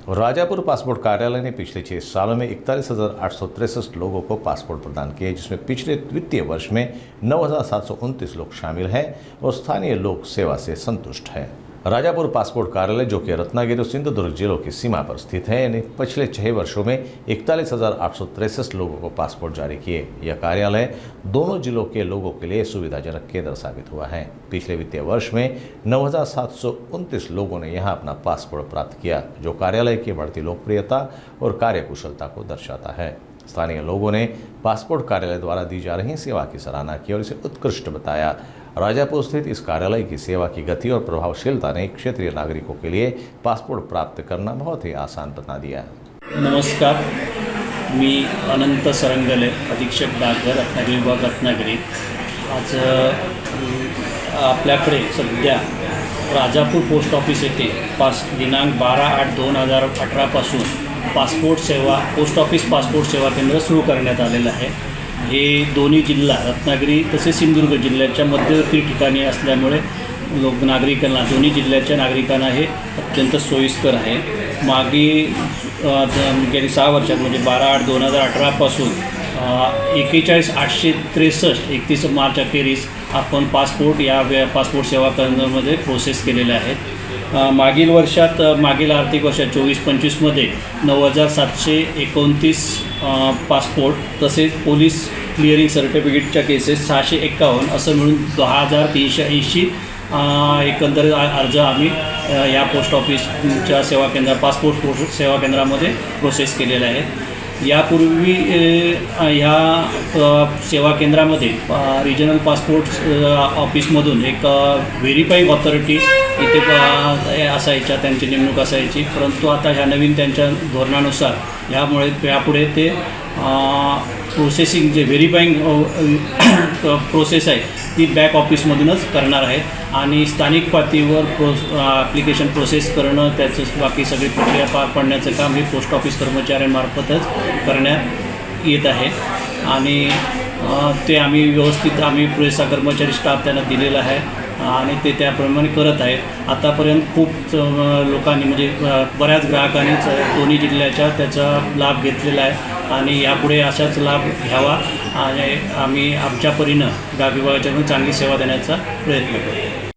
Rajapur passport कार्यालय ने पिछले 6 सालों में 41,863 लोगों को पासपोर्ट प्रदान किए, जिसमें पिछले वित्तीय वर्ष में 9,729 लोग शामिल हैं और स्थानीय लोग सेवा से संतुष्ट हैं। राजापुर पासपोर्ट कार्यालय, जो कि रत्नागिरी और सिंधुदुर्ग जिलों की सीमा पर स्थित है, ने पिछले 6 वर्षों में 41,863 लोगों को पासपोर्ट जारी किए। यह कार्यालय दोनों जिलों के लोगों के लिए सुविधाजनक केंद्र साबित हुआ है। पिछले वित्तीय वर्ष में 9,729 लोगों ने यहां अपना पासपोर्ट प्राप्त किया, जो कार्यालय की बढ़ती लोकप्रियता और कार्यकुशलता को दर्शाता है। स्थानीय लोगों ने पासपोर्ट कार्यालय द्वारा दी जा रही सेवा की सराहना की और इसे उत्कृष्ट बताया। राजापुर स्थित इस कार्यालय की सेवा की गति और प्रभावशीलता ने क्षेत्रीय नागरिकों के लिए पासपोर्ट प्राप्त करना बहुत ही आसान बना दिया। नमस्कार, मी अनंत सरंगले, अधीक्षक डाकघर रत्नागिरी विभाग रत्नागिरी। आज आपल्याकडे सध्या राजापूर पोस्ट ऑफिस येथे दिनांक 12/8/2018 पासून पासपोर्ट सेवा पासपोर्ट सेवा केंद्र सुरू करण्यात आलेलं आहे। हे दोन्ही जिल्हा रत्नागिरी तसेच सिंधुदुर्ग जिल्ह्याच्या मध्यवर्ती ठिकाणी असल्यामुळे दोन्ही जिल्ह्याच्या नागरिकांना हे अत्यंत सोयीस्कर आहे। गेली 6 वर्षात म्हणजे 12/8/2018 पासून 41,863 31 मार्च अखेरीस आपण पासपोर्ट सेवा केंद्रामध्ये प्रोसेस केलेले आहेत। मागील आर्थिक वर्षात 24-25 मध्ये 9,729 पासपोर्ट तसेच पोलीस क्लिअरिंग सर्टिफिकेटच्या केसेस 651 असं मिळून 10,380 एकंदर अर्ज आम्ही या पोस्ट ऑफिसच्या पासपोर्ट सेवा केंद्रामध्ये प्रोसेस केलेले आहेत। यापूर्वी ह्या सेवा केंद्रामध्ये रिजनल पासपोर्ट ऑफिसमधून एक व्हेरीफाईंग ऑथॉरिटी इथे असायच्या, त्यांची नेमणूक असायची, परंतु आता ह्या नवीन त्यांच्या धोरणानुसार यापुढे ते प्रोसेसिंग जे व्हेरीफाईंग प्रोसेस आहे ती बॅक ऑफिसमधूनच करणार आहेत आणि स्थानिक पातळीवर ॲप्लिकेशन प्रोसेस करणं, त्याचं बाकी सगळी प्रक्रिया पार पाडण्याचं काम हे पोस्ट ऑफिस कर्मचाऱ्यांमार्फतच करण्यात येत आहे आणि ते आम्ही पुरेसा कर्मचारी स्टाफ त्यांना दिलेला आहे आणि ते त्याप्रमाणे करत आहेत। आतापर्यंत खूप लोकांनी म्हणजे बऱ्याच ग्राहकांनी दोन्ही जिल्ह्याच्या त्याचा लाभ घेतलेला आहे आणि यापुढे अशाच लाभ घ्यावा आणि आम्ही आमच्या परीनं डाक विभागाच्या चांगली सेवा देण्याचा प्रयत्न करू।